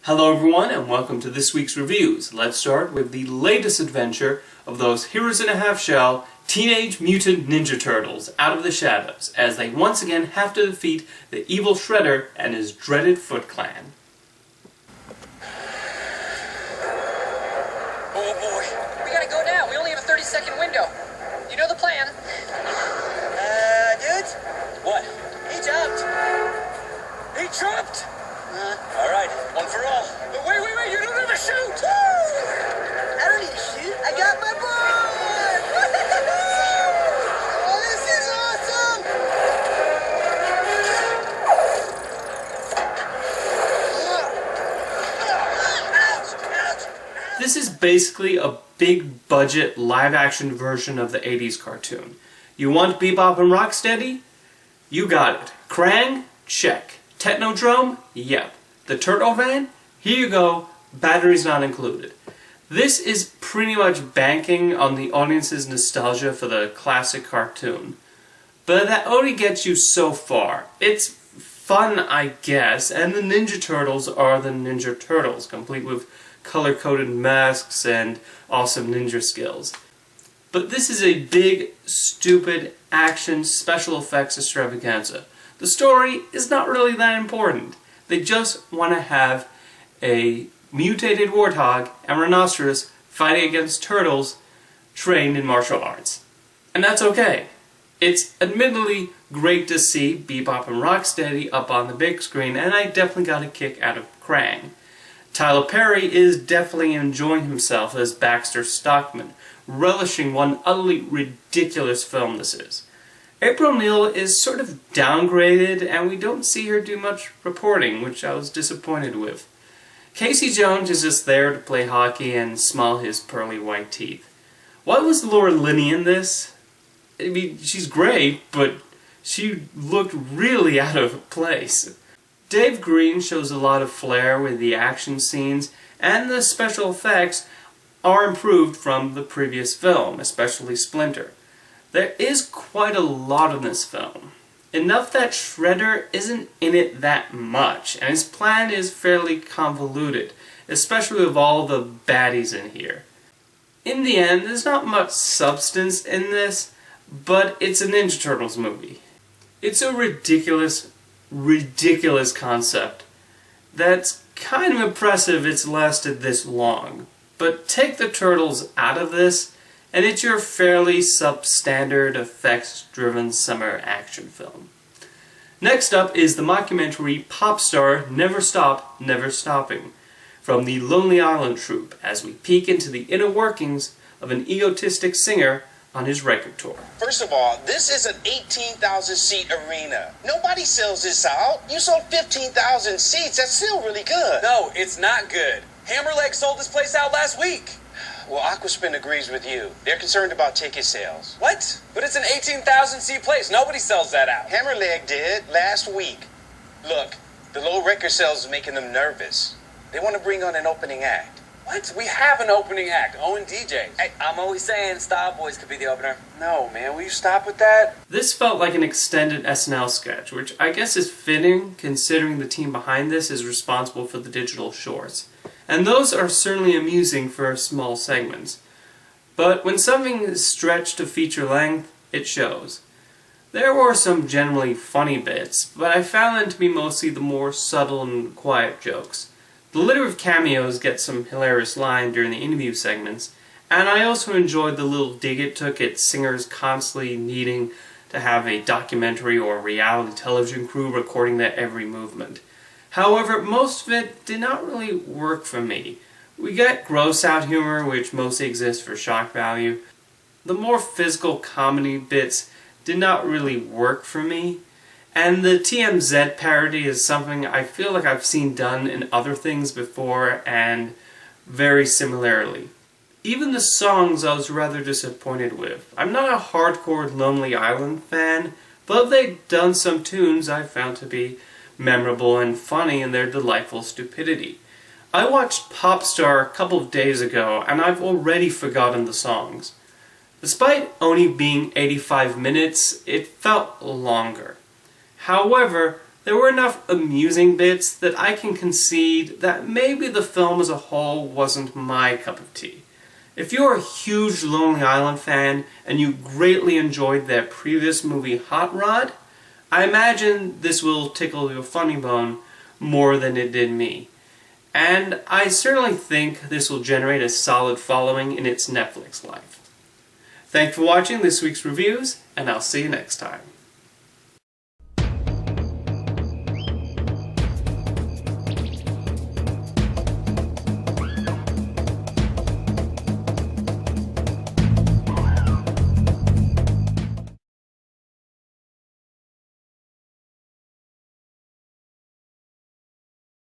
Hello everyone and welcome to this week's reviews. Let's start with the latest adventure of those Heroes in a Half Shell Teenage Mutant Ninja Turtles out of the shadows as they once again have to defeat the evil Shredder and his dreaded Foot Clan. Oh boy, we gotta go now. We only have a 30-second window. You know the plan. Dudes? What? He jumped. He jumped! All right, one for all. But wait, you don't have a shoot! Woo! I don't need to shoot. I got my board! Oh, this is awesome! This is basically a big budget live action version of the 80s cartoon. You want Bebop and Rocksteady? You got it. Krang? Check. Technodrome? Yep. The Turtle Van? Here you go. Batteries not included. This is pretty much banking on the audience's nostalgia for the classic cartoon. But that only gets you so far. It's fun, I guess, and the Ninja Turtles are the Ninja Turtles, complete with color-coded masks and awesome ninja skills. But this is a big, stupid, action, special effects extravaganza. The story is not really that important. They just want to have a mutated warthog and rhinoceros fighting against turtles trained in martial arts. And that's okay. It's admittedly great to see Bebop and Rocksteady up on the big screen, and I definitely got a kick out of Krang. Tyler Perry is definitely enjoying himself as Baxter Stockman, relishing what utterly ridiculous film this is. April O'Neil is sort of downgraded, and we don't see her do much reporting, which I was disappointed with. Casey Jones is just there to play hockey and smile his pearly white teeth. Why was Laura Linney in this? I mean, she's great, but she looked really out of place. Dave Green shows a lot of flair with the action scenes, and the special effects are improved from the previous film, especially Splinter. There is quite a lot in this film. Enough that Shredder isn't in it that much, and his plan is fairly convoluted, especially with all the baddies in here. In the end, there's not much substance in this, but it's a Ninja Turtles movie. It's a ridiculous concept that's kind of impressive it's lasted this long. But take the Turtles out of this, and it's your fairly substandard, effects-driven summer action film. Next up is the mockumentary Popstar, Never Stop, Never Stopping, from the Lonely Island troupe, as we peek into the inner workings of an egotistic singer on his record tour. First of all, this is an 18,000-seat arena. Nobody sells this out. You sold 15,000 seats. That's still really good. No, it's not good. Hammerleg sold this place out last week. Well, Aquaspin agrees with you. They're concerned about ticket sales. What? But it's an 18,000-seat place. Nobody sells that out. Hammerleg did last week. Look, the low record sales is making them nervous. They want to bring on an opening act. What? We have an opening act, Owen DJs. Hey, I'm always saying Style Boys could be the opener. No, man, will you stop with that? This felt like an extended SNL sketch, which I guess is fitting considering the team behind this is responsible for the digital shorts. And those are certainly amusing for small segments. But when something is stretched to feature length, it shows. There were some generally funny bits, but I found them to be mostly the more subtle and quiet jokes. The litter of cameos gets some hilarious line during the interview segments, and I also enjoyed the little dig it took at singers constantly needing to have a documentary or reality television crew recording their every movement. However, most of it did not really work for me. We get gross-out humor, which mostly exists for shock value. The more physical comedy bits did not really work for me. And the TMZ parody is something I feel like I've seen done in other things before, and very similarly. Even the songs I was rather disappointed with. I'm not a hardcore Lonely Island fan, but they've done some tunes I found to be memorable and funny in their delightful stupidity. I watched Popstar a couple of days ago, and I've already forgotten the songs. Despite only being 85 minutes, it felt longer. However, there were enough amusing bits that I can concede that maybe the film as a whole wasn't my cup of tea. If you're a huge Lonely Island fan and you greatly enjoyed their previous movie Hot Rod, I imagine this will tickle your funny bone more than it did me. And I certainly think this will generate a solid following in its Netflix life. Thanks for watching this week's reviews, and I'll see you next time.